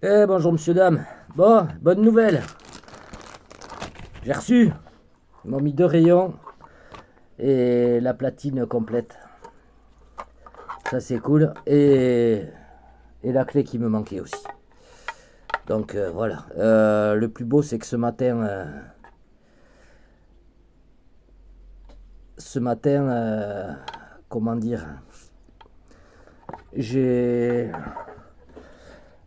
Bonjour monsieur, dame. Bon, bonne nouvelle. J'ai reçu. Ils m'ont mis 2 rayons et la platine complète. Ça c'est cool. Et la clé qui me manquait aussi. Donc voilà. Le plus beau c'est que ce matin, comment dire, j'ai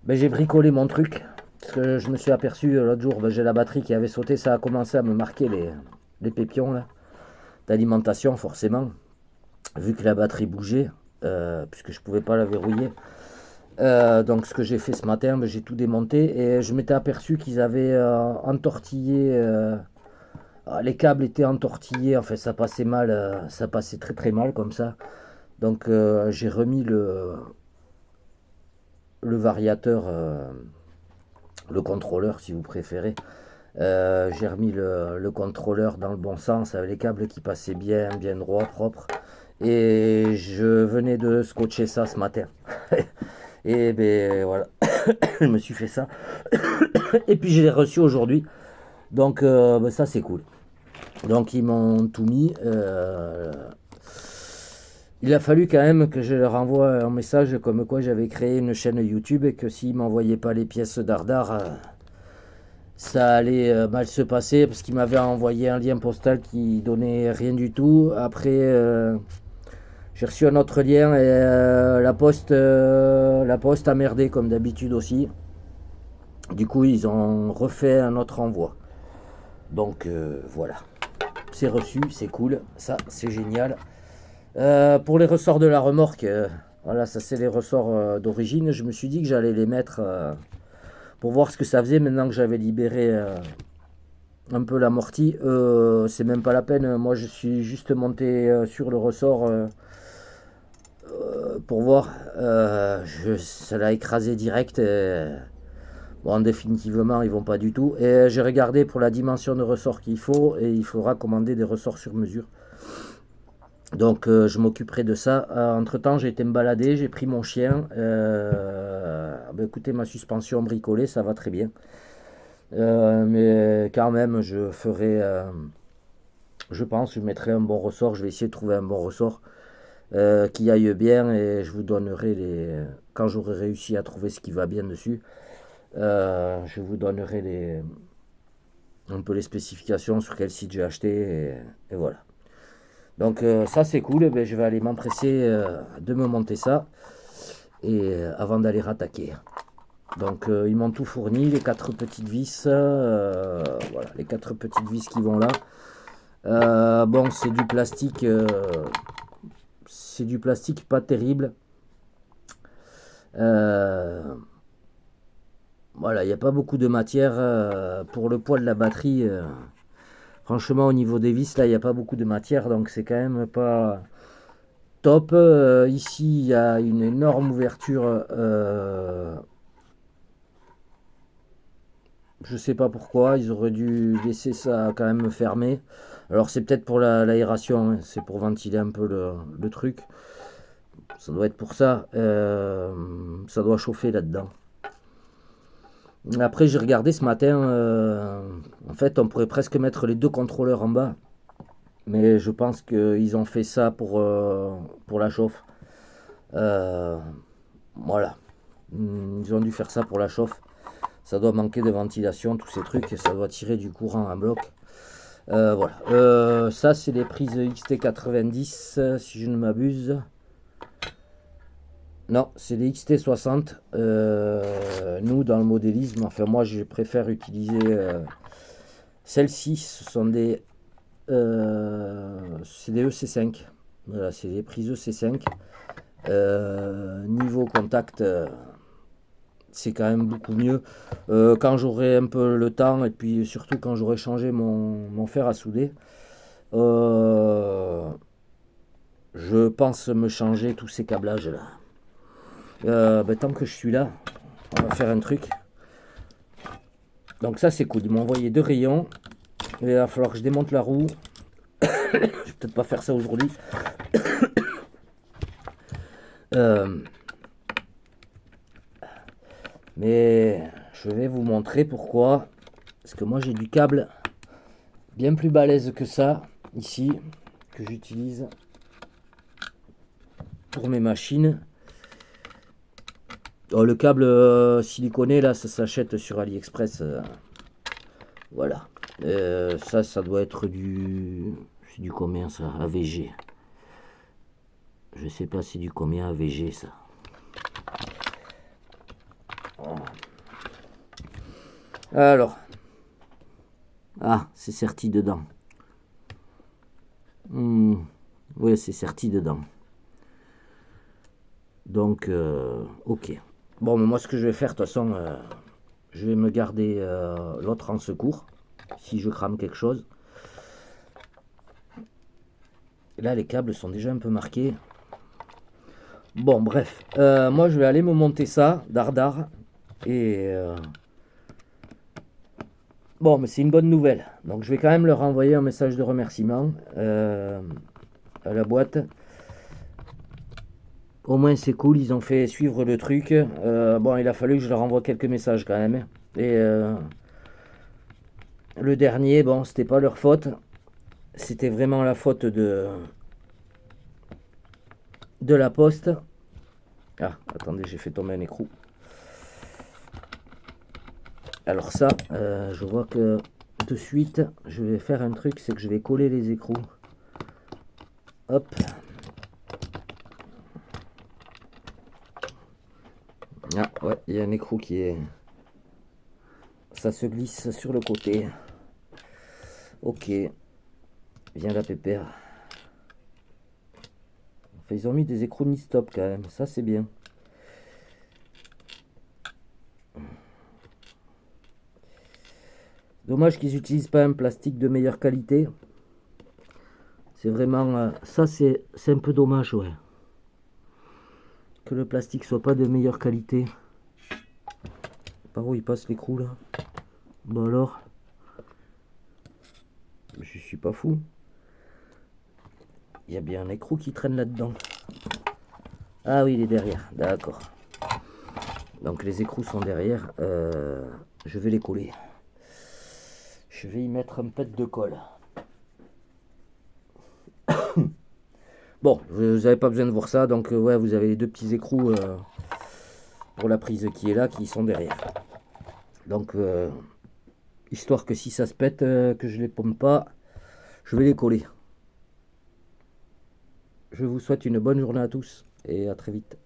j'ai bricolé mon truc. Parce que je me suis aperçu l'autre jour, j'ai la batterie qui avait sauté, ça a commencé à me marquer les pépions là, d'alimentation forcément, vu que la batterie bougeait, puisque je pouvais pas la verrouiller. Donc ce que j'ai fait ce matin, j'ai tout démonté et je m'étais aperçu qu'ils avaient entortillé, les câbles étaient entortillés, enfin ça passait mal, ça passait très très mal comme ça. Donc j'ai remis le variateur, le contrôleur si vous préférez. J'ai remis le contrôleur dans le bon sens avec les câbles qui passaient bien, bien droit, propre. Et je venais de scotcher ça ce matin. Et ben voilà, je me suis fait ça. Et puis je l'ai reçu aujourd'hui. Donc ça c'est cool. Donc ils m'ont tout mis. Il a fallu quand même que je leur envoie un message comme quoi j'avais créé une chaîne YouTube et que s'ils m'envoyaient pas les pièces d'Ardard, ça allait mal se passer parce qu'il m'avait envoyé un lien postal qui donnait rien du tout. Après, j'ai reçu un autre lien et la poste a merdé comme d'habitude aussi. Du coup, ils ont refait un autre envoi. Donc voilà, c'est reçu, c'est cool, ça c'est génial. Pour les ressorts de la remorque, voilà, ça c'est les ressorts d'origine. Je me suis dit que j'allais les mettre pour voir ce que ça faisait maintenant que j'avais libéré un peu l'amorti. C'est même pas la peine. Moi, je suis juste monté sur le ressort pour voir. Ça l'a écrasé direct. Bon, définitivement, ils vont pas du tout. Et j'ai regardé pour la dimension de ressort qu'il faut et il faudra commander des ressorts sur mesure. Donc, je m'occuperai de ça. Entre-temps, j'ai été me balader, j'ai pris mon chien. Écoutez, ma suspension bricolée, ça va très bien. Mais quand même, je pense, je mettrai un bon ressort. Je vais essayer de trouver un bon ressort qui aille bien et je vous donnerai quand j'aurai réussi à trouver ce qui va bien dessus. Je vous donnerai un peu les spécifications sur quel site j'ai acheté et voilà. Donc ça c'est cool. Je vais aller m'empresser de me monter ça et avant d'aller rattaquer. Donc ils m'ont tout fourni, les 4 petites vis, voilà, les 4 petites vis qui vont là. Bon, c'est du plastique pas terrible. Euh, voilà, il n'y a pas beaucoup de matière pour le poids de la batterie. Franchement, au niveau des vis, là, il n'y a pas beaucoup de matière, donc c'est quand même pas top. Ici, il y a une énorme ouverture. Je sais pas pourquoi, ils auraient dû laisser ça quand même fermé. Alors c'est peut-être pour l'aération, hein, c'est pour ventiler un peu le truc. Ça doit être pour ça. Ça doit chauffer là-dedans. Après j'ai regardé ce matin, en fait on pourrait presque mettre les deux contrôleurs en bas. Mais je pense qu'ils ont fait ça pour la chauffe. Euh, voilà. Ils ont dû faire ça pour la chauffe. Ça doit manquer de ventilation, tous ces trucs, et ça doit tirer du courant en bloc. Voilà. Ça, c'est les prises XT90, si je ne m'abuse. Non, c'est les XT60. Nous, dans le modélisme, enfin, moi, je préfère utiliser celles-ci. C'est des EC5. Voilà, c'est les prises EC5. Niveau contact, c'est quand même beaucoup mieux. Quand j'aurai un peu le temps et puis surtout quand j'aurai changé mon fer à souder, euh, je pense me changer tous ces câblages là. Tant que je suis là, on va faire un truc. Donc ça c'est cool, ils m'ont envoyé 2 rayons. Il va falloir que je démonte la roue. Je vais peut-être pas faire ça aujourd'hui. Euh, Mais je vais vous montrer pourquoi. Parce que moi j'ai du câble bien plus balèze que ça, ici, que j'utilise pour mes machines. Oh, le câble siliconé, là, ça s'achète sur AliExpress. Voilà. Ça doit être du... C'est du combien, ça? AVG. Je sais pas c'est du combien AVG, ça. Alors. Ah, c'est serti dedans. Oui, c'est serti dedans. Donc, ok. Bon, mais moi, ce que je vais faire, de toute façon, je vais me garder l'autre en secours, si je crame quelque chose. Là, les câbles sont déjà un peu marqués. Bon, bref. Moi, je vais aller me monter ça, dardard. Et... Bon, mais c'est une bonne nouvelle. Donc, je vais quand même leur envoyer un message de remerciement à la boîte. Au moins, c'est cool, ils ont fait suivre le truc. Bon, il a fallu que je leur envoie quelques messages quand même. Et le dernier, bon, c'était pas leur faute. C'était vraiment la faute de la poste. Ah, attendez, j'ai fait tomber un écrou. Alors ça, je vois que de suite, je vais faire un truc, c'est que je vais coller les écrous. Hop. Ah ouais, il y a un écrou qui est... Ça se glisse sur le côté. Ok. Viens là, pépère. Enfin, ils ont mis des écrous mi-stop quand même. Ça, c'est bien. Dommage qu'ils n'utilisent pas un plastique de meilleure qualité. C'est vraiment... ça, c'est un peu dommage, ouais. Que le plastique soit pas de meilleure qualité. Par où il passe l'écrou, là? Bon alors... Je suis pas fou. Il y a bien un écrou qui traîne là-dedans. Ah oui, il est derrière. D'accord. Donc les écrous sont derrière. Je vais les coller. Je vais y mettre un pet de colle. Bon, vous n'avez pas besoin de voir ça. Donc ouais, vous avez les deux petits écrous pour la prise qui est là, qui sont derrière. Donc, histoire que si ça se pète, que je les pompe pas, je vais les coller. Je vous souhaite une bonne journée à tous et à très vite.